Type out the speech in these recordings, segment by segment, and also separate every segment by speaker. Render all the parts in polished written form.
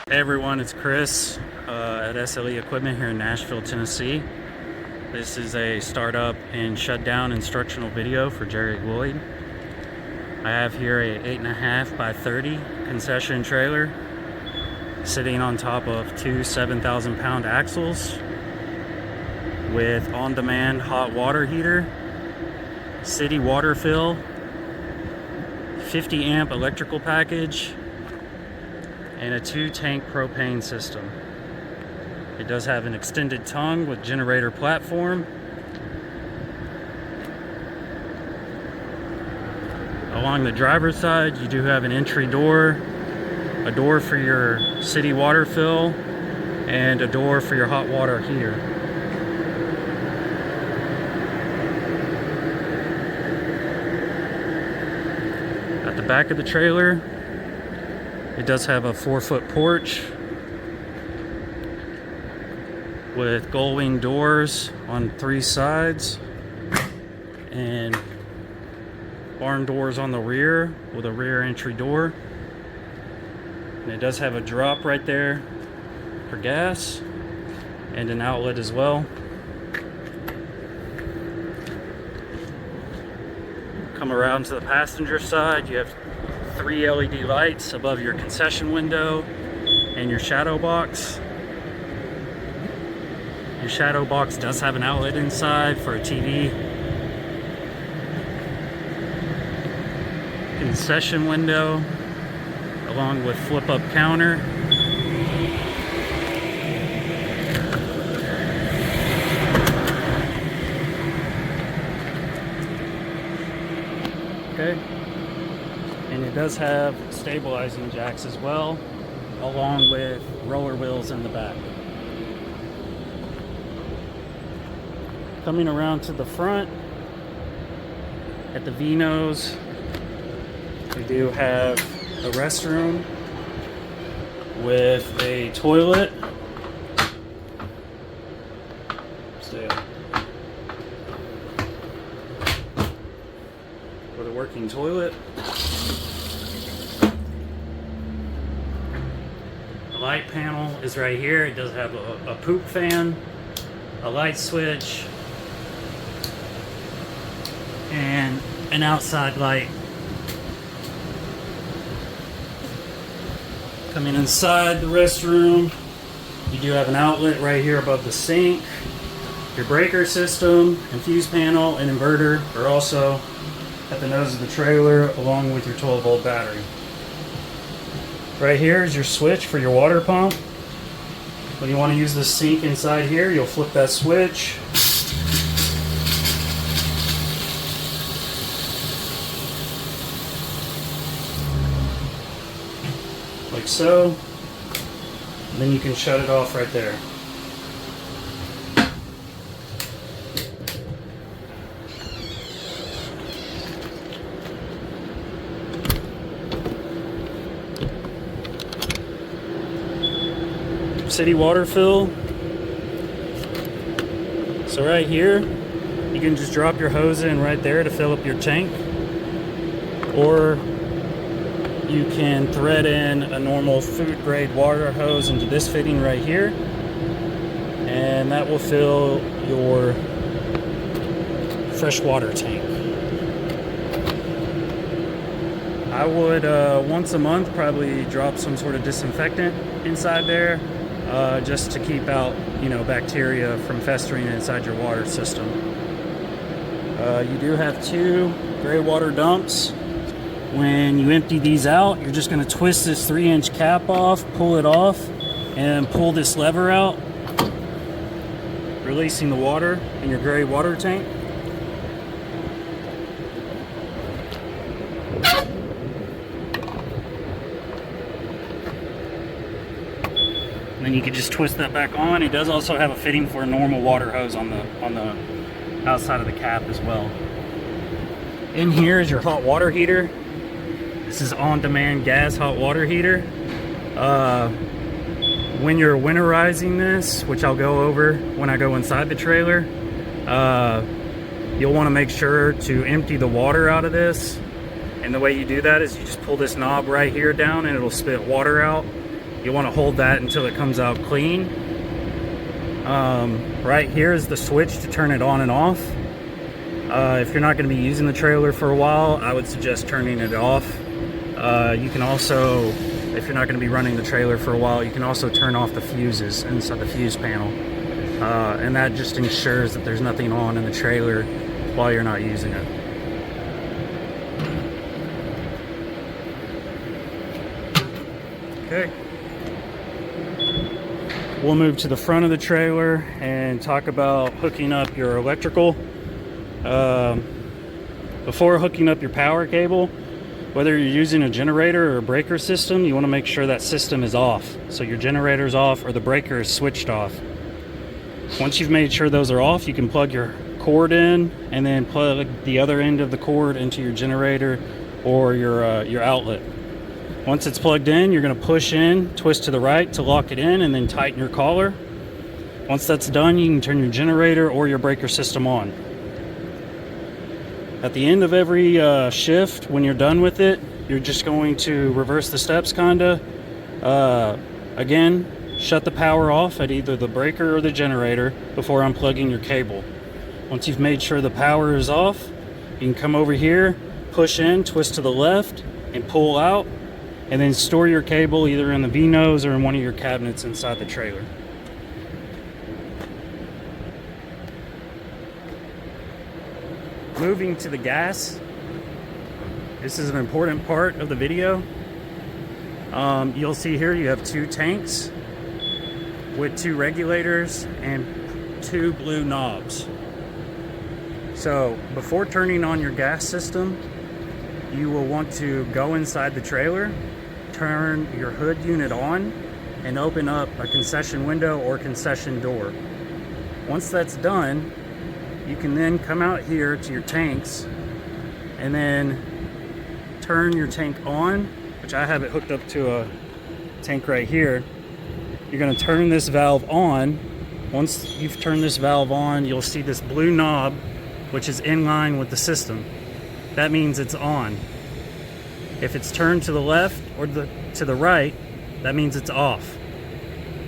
Speaker 1: Hey everyone, it's Chris at SLE Equipment here in Nashville, Tennessee. This is a startup and shutdown instructional video for Jerry Lloyd. I have here a 8.5 by 30 concession trailer sitting on top of two 7,000 pound axles with on-demand hot water heater, city water fill, 50 amp electrical package, and a 2-tank propane system. It does have an extended tongue with generator platform. Along the driver's side, you do have an entry door, a door for your city water fill, and a door for your hot water heater. At the back of the trailer, it does have a 4-foot porch with gull-wing doors on 3 sides and barn doors on the rear with a rear entry door. And it does have a drop right there for gas and an outlet as well. Come around to the passenger side, you have 3 LED lights above your concession window and your shadow box. Your shadow box does have an outlet inside for a TV. Concession window along with flip-up counter. Okay. And it does have stabilizing jacks as well, along with roller wheels in the back. Coming around to the front, at the V-nose, we do have a restroom with a toilet. With a working toilet. The light panel is right here. It does have a poop fan, a light switch, and an outside light. Coming inside the restroom, you do have an outlet right here above the sink. Your breaker system and fuse panel and inverter are also at the nose of the trailer, along with your 12-volt battery. Right here is your switch for your water pump. When you want to use the sink inside here, you'll flip that switch. Like so. And then you can shut it off right there. City water fill. So right here, you can just drop your hose in right there to fill up your tank, or you can thread in a normal food grade water hose into this fitting right here, and that will fill your freshwater tank. I would once a month probably drop some sort of disinfectant inside there, just to keep out, bacteria from festering inside your water system. You do have 2 gray water dumps. When you empty these out, you're just going to twist this 3-inch cap off, pull it off, and pull this lever out, releasing the water in your gray water tank. And then you can just twist that back on. It does also have a fitting for a normal water hose on the outside of the cap as well. In here is your hot water heater. This is on-demand gas hot water heater. When you're winterizing this, which I'll go over when I go inside the trailer, you'll want to make sure to empty the water out of this. And the way you do that is you just pull this knob right here down and it'll spit water out. You want to hold that until it comes out clean. Right here is the switch to turn it on and off. If you're not going to be using the trailer for a while, I would suggest turning it off. You can also, if you're not going to be running the trailer for a while, you can also turn off the fuses inside the fuse panel. And that just ensures that there's nothing on in the trailer while you're not using it. Okay. We'll move to the front of the trailer and talk about hooking up your electrical. Before hooking up your power cable, whether you're using a generator or a breaker system, you want to make sure that system is off. So your generator's off or the breaker is switched off. Once you've made sure those are off, you can plug your cord in and then plug the other end of the cord into your generator or your outlet. Once it's plugged in, you're going to push in, twist to the right to lock it in, and then tighten your collar. Once that's done, you can turn your generator or your breaker system on. At the end of every shift, when you're done with it, you're just going to reverse the steps kinda. Again, shut the power off at either the breaker or the generator before unplugging your cable. Once you've made sure the power is off, you can come over here, push in, twist to the left, and pull out, and then store your cable either in the V-nose or in one of your cabinets inside the trailer. Moving to the gas, this is an important part of the video. You'll see here you have 2 tanks with 2 regulators and 2 blue knobs. So before turning on your gas system, you will want to go inside the trailer, turn your hood unit on, and open up a concession window or concession door. Once that's done, you can then come out here to your tanks and then turn your tank on, which I have it hooked up to a tank right here. You're going to turn this valve on. Once you've turned this valve on, you'll see this blue knob, which is in line with the system. That means it's on. If it's turned to the left or to the right, that means it's off.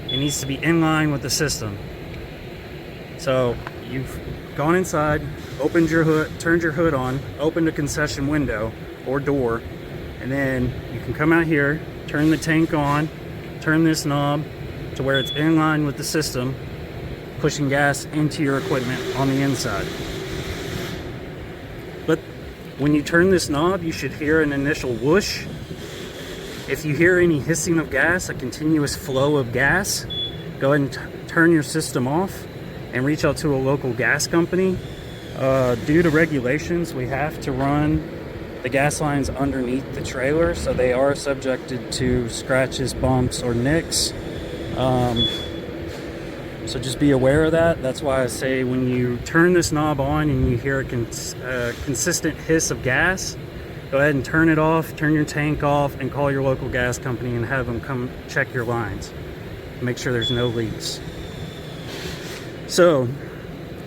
Speaker 1: It needs to be in line with the system. So you've gone inside, opened your hood, turned your hood on, opened a concession window or door, and then you can come out here, turn the tank on, turn this knob to where it's in line with the system, pushing gas into your equipment on the inside. But when you turn this knob, you should hear an initial whoosh. If you hear any hissing of gas, a continuous flow of gas, go ahead and turn your system off and reach out to a local gas company. Due to regulations, we have to run the gas lines underneath the trailer, so they are subjected to scratches, bumps, or nicks. So just be aware of that. That's why I say when you turn this knob on and you hear a consistent hiss of gas, go ahead and turn it off, turn your tank off, and call your local gas company and have them come check your lines. Make sure there's no leaks. So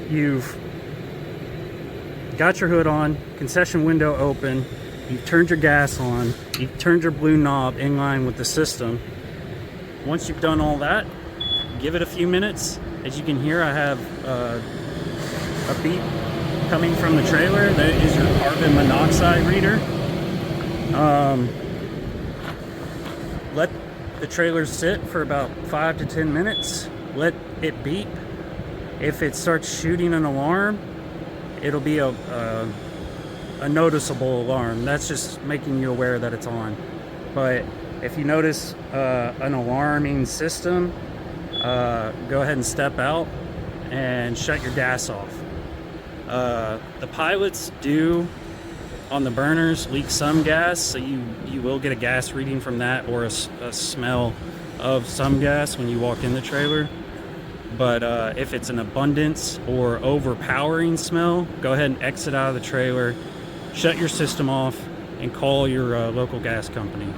Speaker 1: you've got your hood on, concession window open, you've turned your gas on, you've turned your blue knob in line with the system. Once you've done all that, give it a few minutes. As you can hear, I have a beep coming from the trailer. That is your carbon monoxide reader. Let the trailer sit for about 5 to 10 minutes. Let it beep. If it starts shooting an alarm, it'll be a noticeable alarm. That's just making you aware that it's on. But if you notice an alarming system, go ahead and step out and shut your gas off. The pilots do, on the burners, leak some gas, so you will get a gas reading from that, or a smell of some gas when you walk in the trailer. But if it's an abundance or overpowering smell, go ahead and exit out of the trailer, shut your system off, and call your local gas company.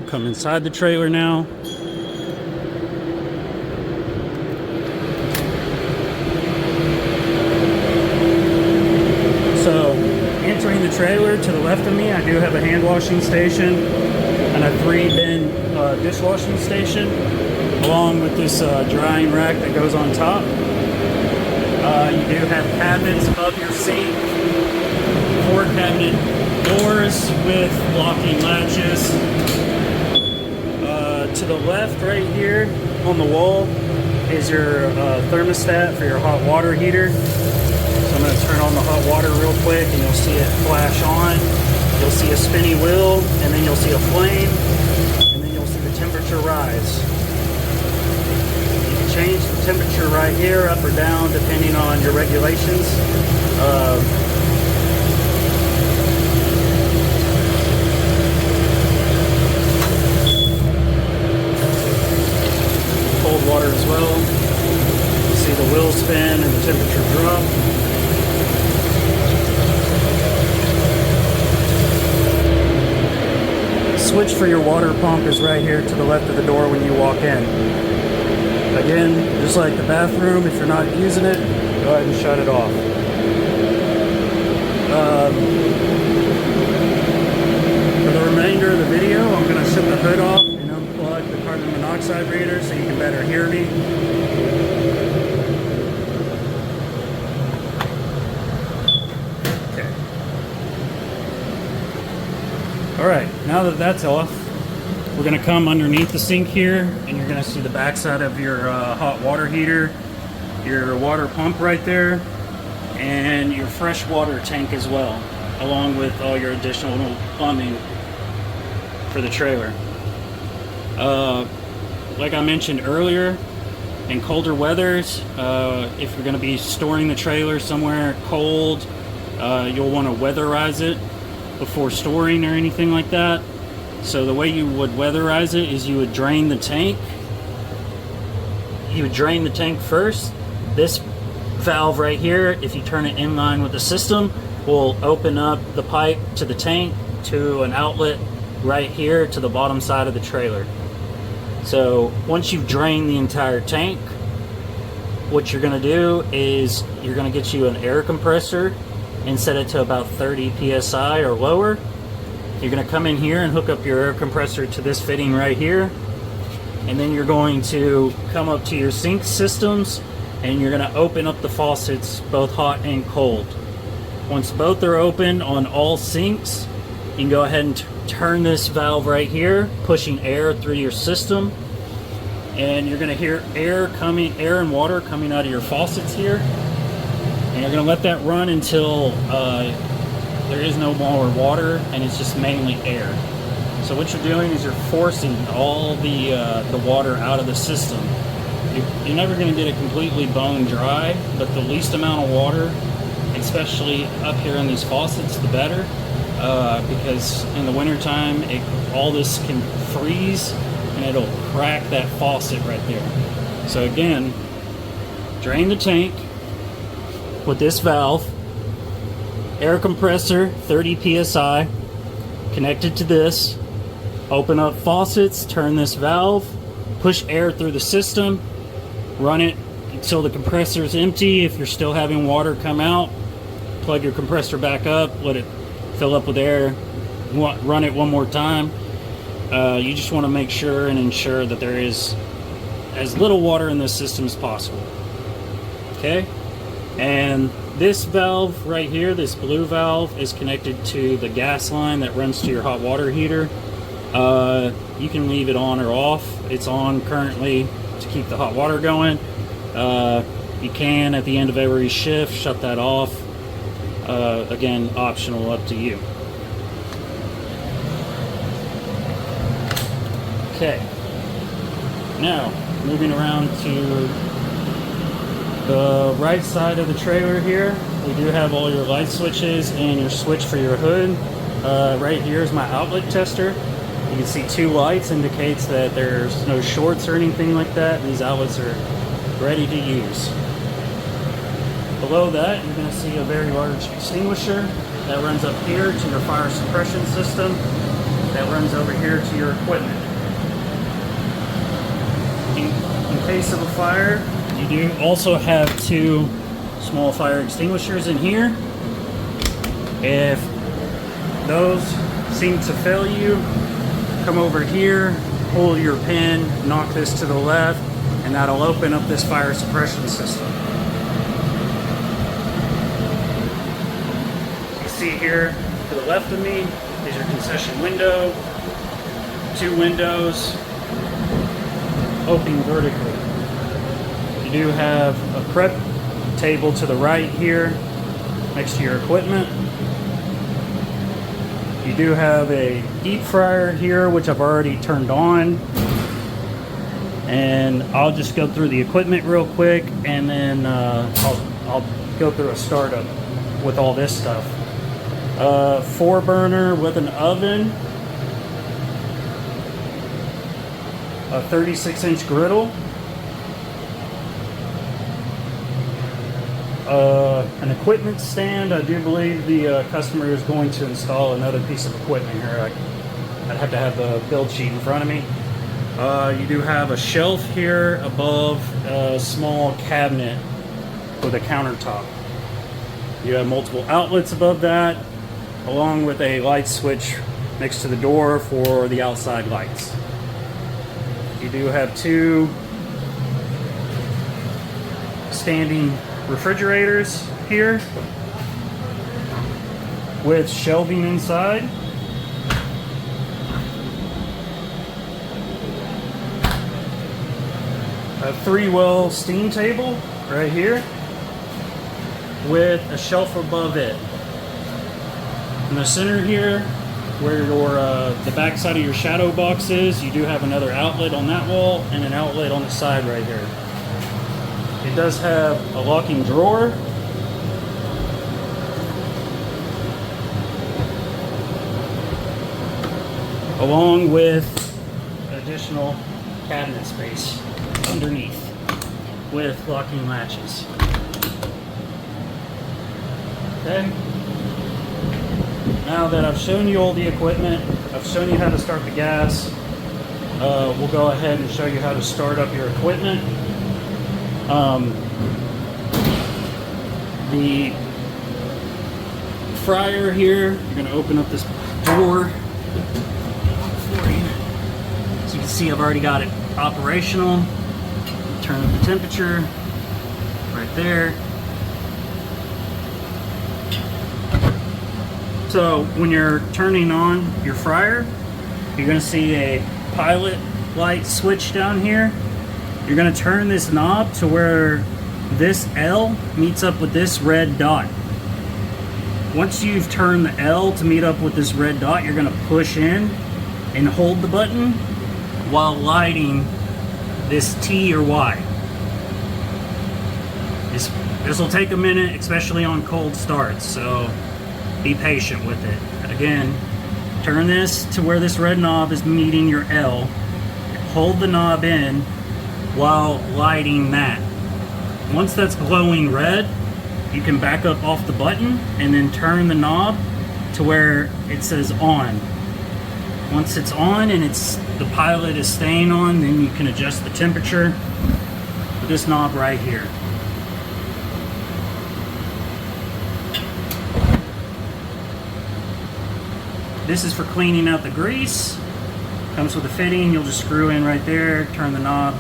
Speaker 1: Come inside the trailer now. So, entering the trailer, to the left of me, I do have a hand washing station and a 3-bin dishwashing station, along with this drying rack that goes on top. You do have cabinets above your sink, 4 cabinet doors with locking latches. To the left right here on the wall is your thermostat for your hot water heater. So I'm going to turn on the hot water real quick and you'll see it flash on. You'll see a spinny wheel, and then you'll see a flame, and then you'll see the temperature rise. You can change the temperature right here, up or down, depending on your regulations. Cold water as well. You see the wheel spin and the temperature drop. Switch for your water pump is right here to the left of the door when you walk in. Again, just like the bathroom, if you're not using it, go ahead and shut it off. For the remainder of the video, I'm going to shut the hood off and unplug the carbon monoxide reader so you can better hear me. Alright, now that that's off, we're going to come underneath the sink here, and you're going to see the backside of your hot water heater, your water pump right there, and your fresh water tank as well, along with all your additional plumbing for the trailer. Like I mentioned earlier, in colder weathers, if you're going to be storing the trailer somewhere cold, you'll want to weatherize it before storing or anything like that. So the way you would weatherize it is you would drain the tank. You would drain the tank first. This valve right here, if you turn it in line with the system, will open up the pipe to the tank to an outlet right here to the bottom side of the trailer. So once you've drained the entire tank, what you're going to do is you're going to get you an air compressor and set it to about 30 psi or lower. You're going to come in here and hook up your air compressor to this fitting right here, and then you're going to come up to your sink systems and you're going to open up the faucets, both hot and cold. Once both are open on all sinks, you can go ahead and turn this valve right here, pushing air through your system, and you're going to hear air and water coming out of your faucets here. And you're going to let that run until there is no more water and it's just mainly air. So what you're doing is you're forcing all the water out of the system. You're never going to get it completely bone dry, but the least amount of water, especially up here in these faucets, the better. Because in the wintertime, all this can freeze and it'll crack that faucet right there. So again, drain the tank with this valve, air compressor 30 psi connected to this, open up faucets, turn this valve, push air through the system, run it until the compressor is empty. If you're still having water come out, plug your compressor back up, let it fill up with air, run it one more time. You just want to make sure and ensure that there is as little water in this system as possible. Okay? And this valve right here, this blue valve, is connected to the gas line that runs to your hot water heater. You can leave it on or off. It's on currently to keep the hot water going. You can, at the end of every shift, shut that off. Again, optional, up to you. Okay. Now, moving around to the right side of the trailer here, we do have all your light switches and your switch for your hood. Right here is my outlet tester. You can see 2 lights, indicates that there's no shorts or anything like that. These outlets are ready to use. Below that, you're going to see a very large extinguisher that runs up here to your fire suppression system, that runs over here to your equipment. In case of a fire, you do also have 2 small fire extinguishers in here. If those seem to fail you, come over here, pull your pin, knock this to the left, and that'll open up this fire suppression system. You see here to the left of me is your concession window, 2 windows opening vertically. You do have a prep table to the right here next to your equipment. You do have a deep fryer here, which I've already turned on. And I'll just go through the equipment real quick, and then I'll go through a startup with all this stuff. 4 burner with an oven, a 36-inch griddle, an equipment stand. I do believe the customer is going to install another piece of equipment here. I'd have to have the build sheet in front of me. You do have a shelf here above a small cabinet with a countertop. You have multiple outlets above that, along with a light switch next to the door for the outside lights. You do have 2 standing refrigerators here with shelving inside. A 3-well steam table right here with a shelf above it. In the center here, where your the back side of your shadow box is, you do have another outlet on that wall and an outlet on the side right here. It does have a locking drawer. Along with additional cabinet space underneath with locking latches. Okay. Now that I've shown you all the equipment, I've shown you how to start the gas, we'll go ahead and show you how to start up your equipment. The fryer here, you're going to open up this door for you. So you can see I've already got it operational. Turn up the temperature right there. So when you're turning on your fryer, you're going to see a pilot light switch down here. You're going to turn this knob to where this L meets up with this red dot. Once you've turned the L to meet up with this red dot, you're going to push in and hold the button while lighting this T or Y. This will take a minute, especially on cold starts, so be patient with it. Again, turn this to where this red knob is meeting your L. Hold the knob in while lighting that. Once that's glowing red, you can back up off the button and then turn the knob to where it says on. Once it's on and the pilot is staying on, then you can adjust the temperature with this knob right here. This is for cleaning out the grease. Comes with a fitting. You'll just screw in right there, turn the knob,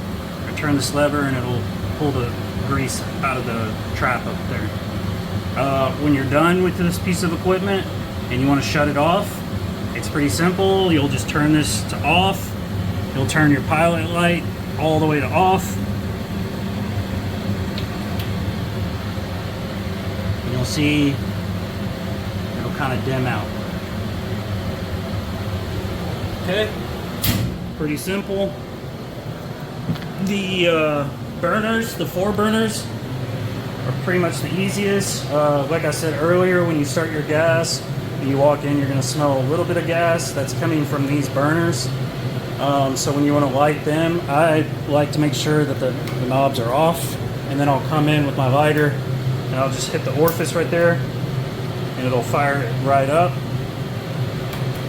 Speaker 1: or turn this lever, and it'll pull the grease out of the trap up there. When you're done with this piece of equipment and you want to shut it off, it's pretty simple. You'll just turn this to off. You'll turn your pilot light all the way to off. And you'll see it'll kind of dim out. Okay, pretty simple. The burners, the 4 burners, are pretty much the easiest. Like I said earlier, when you start your gas, when you walk in, you're going to smell a little bit of gas that's coming from these burners. So when you want to light them, I like to make sure that the knobs are off, and then I'll come in with my lighter and I'll just hit the orifice right there and it'll fire it right up.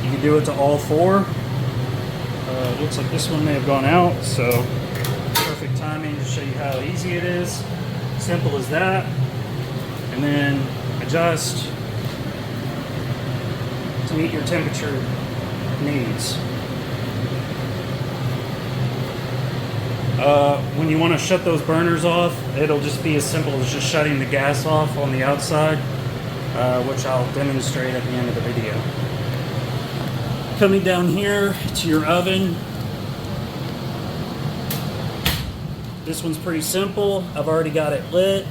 Speaker 1: You can do it to all 4. Looks like this one may have gone out, so perfect timing to show you how easy it is. Simple as that. And then adjust to to meet your temperature needs. When you want to shut those burners off, it'll just be as simple as just shutting the gas off on the outside, which I'll demonstrate at the end of the video. Coming down here to your oven, this one's pretty simple. I've already got it lit.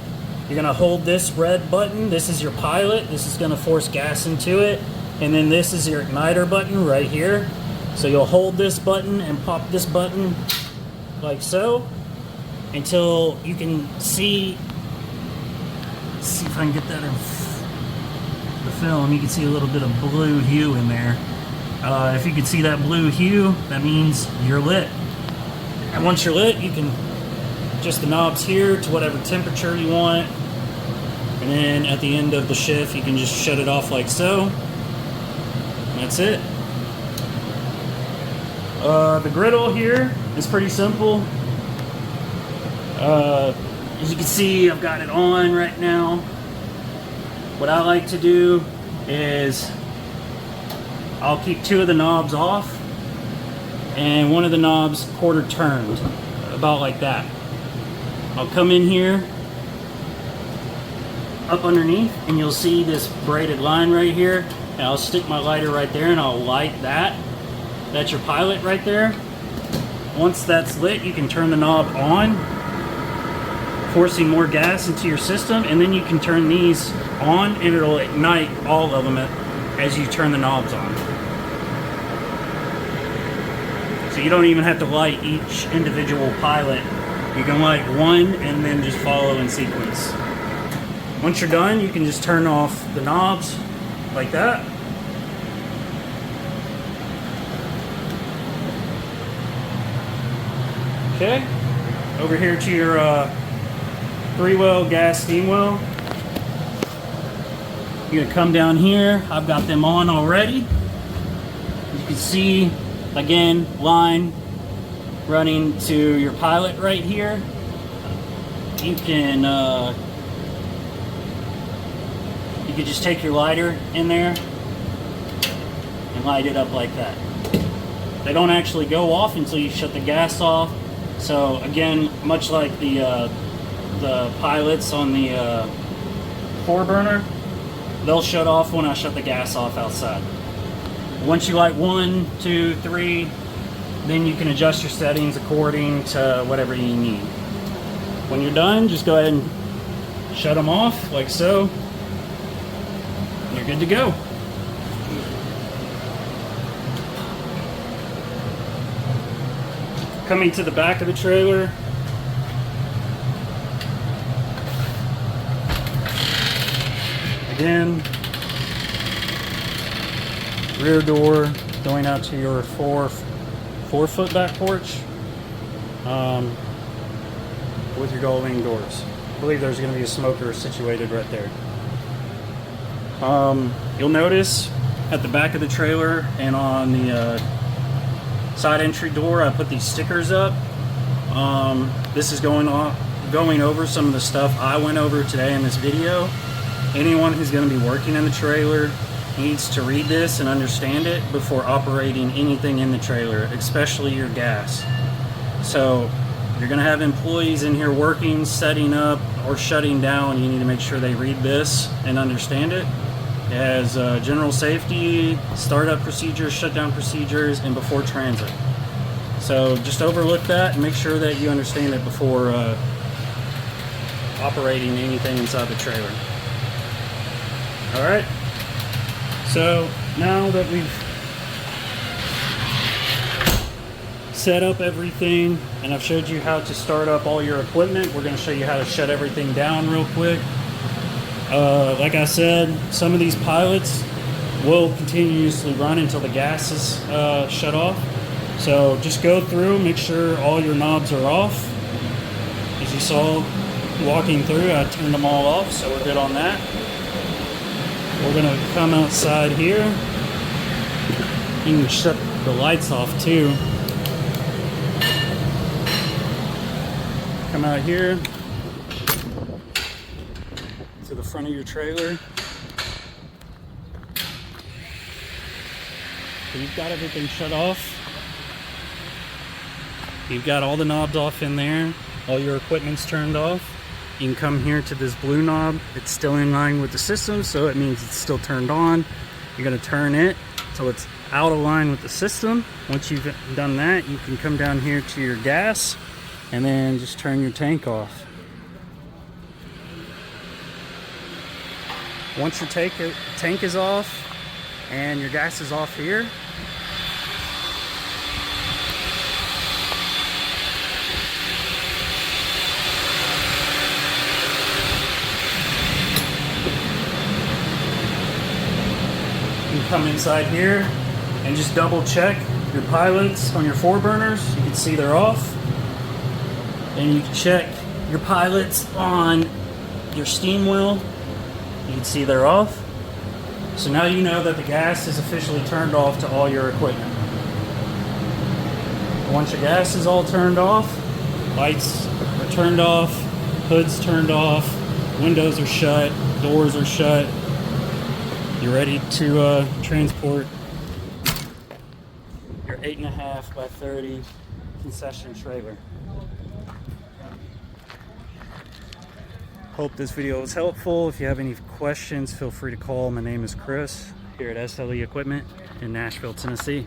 Speaker 1: You're gonna hold this red button. This is your pilot. This is gonna force gas into it. And then this is your igniter button right here. So you'll hold this button and pop this button like so until you can see. Let's see if I can get that in the film. You can see a little bit of blue hue in there. If you can see that blue hue, that means you're lit. And once you're lit, you can adjust the knobs here to whatever temperature you want. And then at the end of the shift, you can just shut it off like so. And that's it. The griddle here is pretty simple. As you can see, I've got it on right now. What I like to do is I'll keep two of the knobs off and one of the knobs quarter turned, about like that. I'll come in here up underneath and you'll see this braided line right here, and I'll stick my lighter right there and I'll light that. That's your pilot right there. Once that's lit, you can turn the knob on, forcing more gas into your system, and then you can turn these on and it'll ignite all of them as you turn the knobs on. So you don't even have to light each individual pilot. You can light one and then just follow in sequence. Once you're done, you can just turn off the knobs like that. Okay, over here to your 3-well gas steam well. You're gonna come down here. I've got them on already. You can see, again, line running to your pilot right here. You can you could just take your lighter in there and light it up like that. They don't actually go off until you shut the gas off. So again, much like the pilots on the 4-burner, they'll shut off when I shut the gas off outside. Once you light 1, 2, 3, then you can adjust your settings according to whatever you need. When you're done, just go ahead and shut them off like so. You're good to go. Coming to the back of the trailer, again, rear door going out to your 4-foot back porch with your gull-wing doors. I believe there's going to be a smoker situated right there. You'll notice at the back of the trailer and on the side entry door, I put these stickers up. This is going over some of the stuff I went over today in this video. Anyone who's going to be working in the trailer needs to read this and understand it before operating anything in the trailer, especially your gas. So you're going to have employees in here working, setting up, or shutting down. You need to make sure they read this and understand it. It has general safety, startup procedures, shutdown procedures, and before transit. So just overlook that and make sure that you understand it before operating anything inside the trailer. Alright, so now that we've set up everything and I've showed you how to start up all your equipment, we're going to show you how to shut everything down real quick. Like I said, some of these pilots will continuously run until the gas is shut off. So just go through, make sure all your knobs are off. As you saw walking through, I turned them all off, so we're good on that. We're going to come outside here. You can shut the lights off too. Come out here to the front of your trailer. So you've got everything shut off. You've got all the knobs off in there. All your equipment's turned off. You can come here to this blue knob. It's still in line with the system, so it means it's still turned on. You're gonna turn it so it's out of line with the system. Once you've done that, you can come down here to your gas and then just turn your tank off. Once your tank is off and your gas is off here, you can come inside here and just double check your pilots on your 4 burners. You can see they're off. And you can check your pilots on your steam well. You can see they're off. So now you know that the gas is officially turned off to all your equipment. Once your gas is all turned off, lights are turned off, hoods turned off, windows are shut, doors are shut. You're ready to transport your 8.5 by 30 concession trailer. Hope this video was helpful. If you have any questions, feel free to call. My name is Chris here at SLE Equipment in Nashville, Tennessee.